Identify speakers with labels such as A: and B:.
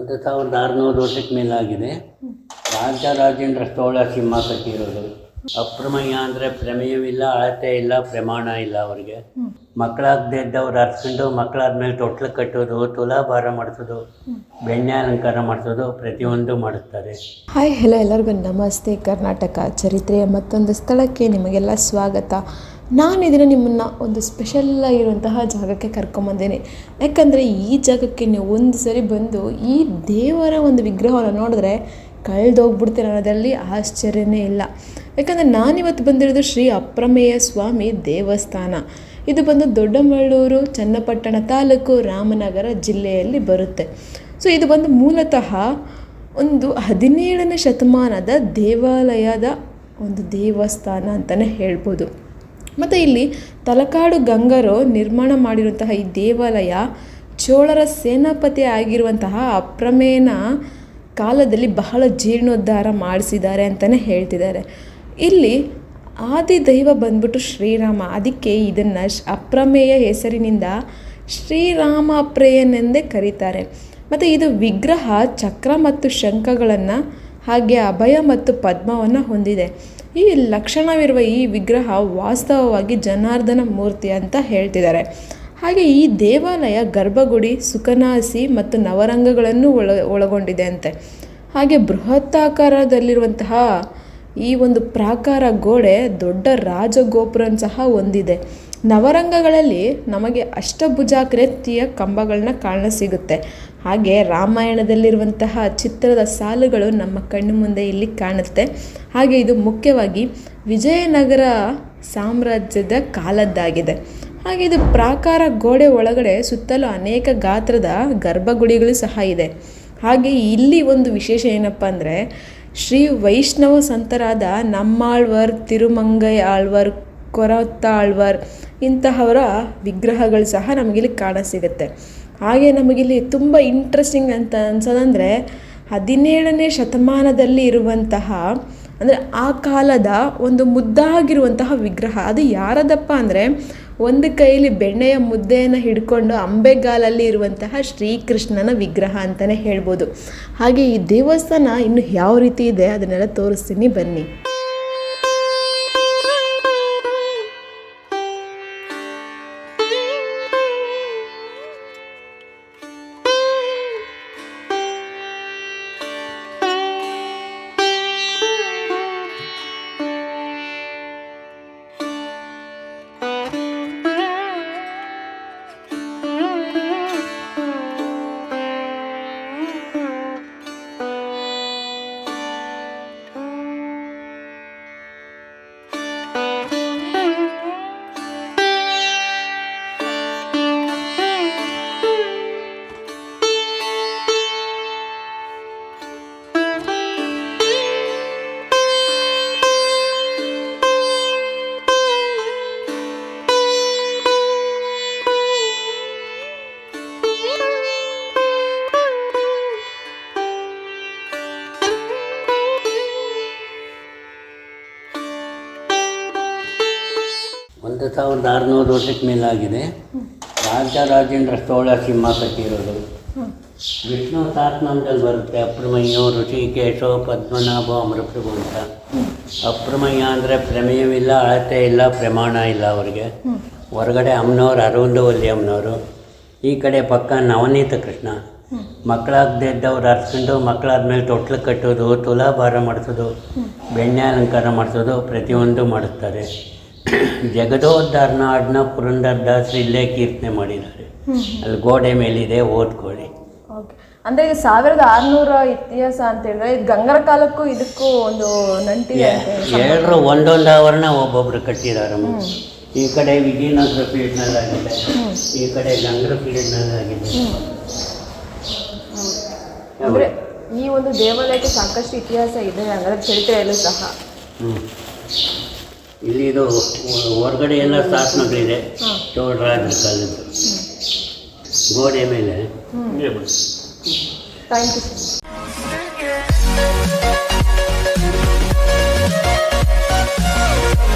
A: 1600 ವರ್ಷಕ್ಕೆ ಮೇಲಾಗಿದೆ. ರಾಜರಾಜೇಂದ್ರ ಚೋಳ ಸಿಂಹ ಕಟ್ಟಿರೋದು. ಅಪ್ರಮೇಯ ಅಂದರೆ ಪ್ರಮೇಯವಿಲ್ಲ, ಅಳತೆ ಇಲ್ಲ, ಪ್ರಮಾಣ ಇಲ್ಲ. ಅವರಿಗೆ ಮಕ್ಕಳಾಗದೇ ಇದ್ದವ್ರು ಅರ್ಸ್ಕೊಂಡು ಮಕ್ಕಳಾದ್ಮೇಲೆ ತೊಟ್ಲು ಕಟ್ಟೋದು, ತುಲಾಭಾರ ಮಾಡಿಸೋದು, ಬೆಣ್ಣೆ ಅಲಂಕಾರ ಮಾಡಿಸೋದು, ಪ್ರತಿಯೊಂದು ಮಾಡುತ್ತಾರೆ.
B: ಹಾಯ್ ಹೆಲೋ, ಎಲ್ಲರಿಗೂ ನಮಸ್ತೆ. ಕರ್ನಾಟಕ ಚರಿತ್ರೆಯ ಮತ್ತೊಂದು ಸ್ಥಳಕ್ಕೆ ನಿಮಗೆಲ್ಲ ಸ್ವಾಗತ. ನಾನಿದಿನ ನಿಮ್ಮನ್ನು ಒಂದು ಸ್ಪೆಷಲ್ ಆಗಿರುವಂತಹ ಜಾಗಕ್ಕೆ ಕರ್ಕೊಂಬಂದೇನೆ. ಯಾಕಂದರೆ ಈ ಜಾಗಕ್ಕೆ ನೀವು ಒಂದು ಸರಿ ಬಂದು ಈ ದೇವರ ಒಂದು ವಿಗ್ರಹವನ್ನು ನೋಡಿದ್ರೆ ಕಳೆದೋಗ್ಬಿಡ್ತೀರ ಅನ್ನೋದ್ರಲ್ಲಿ ಆಶ್ಚರ್ಯನೇ ಇಲ್ಲ. ಯಾಕಂದರೆ ನಾನಿವತ್ತು ಬಂದಿರೋದು ಶ್ರೀ ಅಪ್ರಮೇಯ ಸ್ವಾಮಿ ದೇವಸ್ಥಾನ. ಇದು ಬಂದು ದೊಡ್ಡಮಳ್ಳೂರು, ಚನ್ನಪಟ್ಟಣ ತಾಲೂಕು, ರಾಮನಗರ ಜಿಲ್ಲೆಯಲ್ಲಿ ಬರುತ್ತೆ. ಸೊ ಇದು ಬಂದು ಮೂಲತಃ ಒಂದು 17ನೇ ಶತಮಾನದ ದೇವಾಲಯದ ಒಂದು ದೇವಸ್ಥಾನ ಅಂತಲೇ ಹೇಳ್ಬೋದು. ಮತ್ತು ಇಲ್ಲಿ ತಲಕಾಡು ಗಂಗರು ನಿರ್ಮಾಣ ಮಾಡಿರುವಂತಹ ಈ ದೇವಾಲಯ ಚೋಳರ ಸೇನಾಪತಿ ಆಗಿರುವಂತಹ ಅಪ್ರಮೇಯನ ಕಾಲದಲ್ಲಿ ಬಹಳ ಜೀರ್ಣೋದ್ಧಾರ ಮಾಡಿಸಿದ್ದಾರೆ ಅಂತಲೇ ಹೇಳ್ತಿದ್ದಾರೆ. ಇಲ್ಲಿ ಆದಿದೈವ ಬಂದ್ಬಿಟ್ಟು ಶ್ರೀರಾಮ. ಅದಕ್ಕೆ ಇದನ್ನು ಅಪ್ರಮೇಯ ಹೆಸರಿನಿಂದ ಶ್ರೀರಾಮ ಅಪ್ರೇಯನೆಂದೇ ಕರೀತಾರೆ. ಮತ್ತು ಇದು ವಿಗ್ರಹ ಚಕ್ರ ಮತ್ತು ಶಂಖಗಳನ್ನು ಹಾಗೆ ಅಭಯ ಮತ್ತು ಪದ್ಮವನ್ನು ಹೊಂದಿದೆ. ಈ ಲಕ್ಷಣವಿರುವ ಈ ವಿಗ್ರಹ ವಾಸ್ತವವಾಗಿ ಜನಾರ್ದನ ಮೂರ್ತಿ ಅಂತ ಹೇಳ್ತಿದ್ದಾರೆ. ಹಾಗೆ ಈ ದೇವಾಲಯ ಗರ್ಭಗುಡಿ, ಸುಖನಾಸಿ ಮತ್ತು ನವರಂಗಗಳನ್ನು ಒಳಗೊಂಡಿದೆ ಅಂತೆ. ಹಾಗೆ ಬೃಹತ್ತಾಕಾರದಲ್ಲಿರುವಂತಹ ಈ ಒಂದು ಪ್ರಾಕಾರ ಗೋಡೆ ದೊಡ್ಡ ರಾಜಗೋಪುರ ಸಹ ಹೊಂದಿದೆ. ನವರಂಗಗಳಲ್ಲಿ ನಮಗೆ ಅಷ್ಟಭುಜಾಕೃತಿಯ ಕಂಬಗಳನ್ನ ಕಾಣಸಿಗುತ್ತೆ. ಹಾಗೆ ರಾಮಾಯಣದಲ್ಲಿರುವಂತಹ ಚಿತ್ರದ ಸಾಲುಗಳು ನಮ್ಮ ಕಣ್ಣು ಮುಂದೆ ಇಲ್ಲಿ ಕಾಣುತ್ತೆ. ಹಾಗೆ ಇದು ಮುಖ್ಯವಾಗಿ ವಿಜಯನಗರ ಸಾಮ್ರಾಜ್ಯದ ಕಾಲದ್ದಾಗಿದೆ. ಹಾಗೆ ಇದು ಪ್ರಾಕಾರ ಗೋಡೆ ಒಳಗಡೆ ಸುತ್ತಲೂ ಅನೇಕ ಗಾತ್ರದ ಗರ್ಭಗುಡಿಗಳು ಸಹ ಇದೆ. ಹಾಗೆ ಇಲ್ಲಿ ಒಂದು ವಿಶೇಷ ಏನಪ್ಪ ಅಂದರೆ ಶ್ರೀ ವೈಷ್ಣವ ಸಂತರಾದ ನಮ್ಮಾಳ್ವಾರ್, ತಿರುಮಂಗೈ ಆಳ್ವಾರ್, ಕೊರತಾಳ್ವಾರ್ ಇಂತಹವರ ವಿಗ್ರಹಗಳು ಸಹ ನಮಗಿಲ್ಲಿ ಕಾಣಸಿಗುತ್ತೆ. ಹಾಗೆ ನಮಗಿಲ್ಲಿ ತುಂಬ ಇಂಟ್ರೆಸ್ಟಿಂಗ್ ಅಂತ ಅನ್ಸೋದಂದರೆ 17ನೇ ಶತಮಾನದಲ್ಲಿ ಇರುವಂತಹ ಅಂದರೆ ಆ ಕಾಲದ ಒಂದು ಮುದ್ದಾಗಿರುವಂತಹ ವಿಗ್ರಹ. ಅದು ಯಾರದಪ್ಪ ಅಂದರೆ ಒಂದು ಕೈಯಲ್ಲಿ ಬೆಣ್ಣೆಯ ಮುದ್ದೆಯನ್ನು ಹಿಡ್ಕೊಂಡು ಅಂಬೆಗಾಲಲ್ಲಿ ಇರುವಂತಹ ಶ್ರೀಕೃಷ್ಣನ ವಿಗ್ರಹ ಅಂತಲೇ ಹೇಳ್ಬೋದು. ಹಾಗೆ ಈ ದೇವಸ್ಥಾನ ಇನ್ನು ಯಾವ ರೀತಿ ಇದೆ ಅದನ್ನೆಲ್ಲ ತೋರಿಸ್ತೀನಿ ಬನ್ನಿ.
A: ಒಂದು 1600 ವರ್ಷಕ್ಕೆ ಮೇಲಾಗಿದೆ. ರಾಜರಾಜೇಂದ್ರ ಚೋಳ ಸಿಂಹ ಕಟ್ಟಿರೋದು. ವಿಷ್ಣು ಸಹಸ್ರನಾಮದಲ್ಲಿ ಬರುತ್ತೆ ಅಪ್ರಮೇಯ, ಋಷಿಕೇಶ, ಪದ್ಮನಾಭ, ಅಮರಪ್ರಭು ಅಂತ. ಅಪ್ರಮೇಯ ಅಂದರೆ ಪ್ರಮೇಯವಿಲ್ಲ, ಅಳತೆ ಇಲ್ಲ, ಪ್ರಮಾಣ ಇಲ್ಲ. ಅವರಿಗೆ ಹೊರಗಡೆ ಅಮ್ಮನವ್ರು ಅರವಿಂದವಲ್ಲಿ ಅಮ್ಮನವರು, ಈ ಕಡೆ ಪಕ್ಕ ನವನೀತ ಕೃಷ್ಣ. ಮಕ್ಕಳಾಗದೇ ಇದ್ದವ್ರು ಅರ್ಸ್ಕೊಂಡು ಮಕ್ಕಳಾದ್ಮೇಲೆ ತೊಟ್ಲು ಕಟ್ಟೋದು, ತುಲಾಭಾರ ಮಾಡಿಸೋದು, ಬೆಣ್ಣೆ ಅಲಂಕಾರ ಮಾಡಿಸೋದು, ಪ್ರತಿಯೊಂದು ಮಾಡುತ್ತಾರೆ. ಜಗದೋದ್ಧಾರನ ಹಾಡನ್ನ ಪುರಂದರದಾಸರು ಇಲ್ಲೇ ಕೀರ್ತನೆ ಮಾಡಿದ್ದಾರೆ. ಅಲ್ಲಿ ಗೋಡೆ ಮೇಲಿದೆ, ಓದ್ಕೊಳ್ಳಿ.
B: ಅಂದರೆ 1600 ಇತಿಹಾಸ ಅಂತ ಹೇಳಿದ್ರೆ ಇದು ಗಂಗರ ಕಾಲಕ್ಕೂ ಇದಕ್ಕೂ ಒಂದು ನಂಟಿದೆ.
A: ಎಲ್ಲರೂ ಒಂದೊಂದು ಆವರಣ ಒಬ್ಬೊಬ್ರು ಕಟ್ಟಿದಾರಮ್ಮ. ಈ ಕಡೆ ವಿಜಯನಗರ ಪೀರಿಯಡ್ನಲ್ಲಾಗಿದೆ, ಈ ಕಡೆ ಗಂಗರ ಪೀರಿಯಡ್ನಲ್ಲಾಗಿದೆ.
B: ಅಂದರೆ ಈ ಒಂದು ದೇವಾಲಯಕ್ಕೆ ಸಾಕಷ್ಟು ಇತಿಹಾಸ ಇದೆ, ಅಂದರೆ ಚರಿತ್ರೆಯಲ್ಲೂ ಸಹ.
A: ಇಲ್ಲಿ ಇದು ಹೊರಗಡೆ ಎಲ್ಲ ಶಾಸನಗಳಿದೆ, ಚೋಳರಾಜರ ಕಾಲದ್ದು. ಗೋಡೆ ಮೇಲೆ
B: ಥ್ಯಾಂಕ್ ಯು ಸರ್.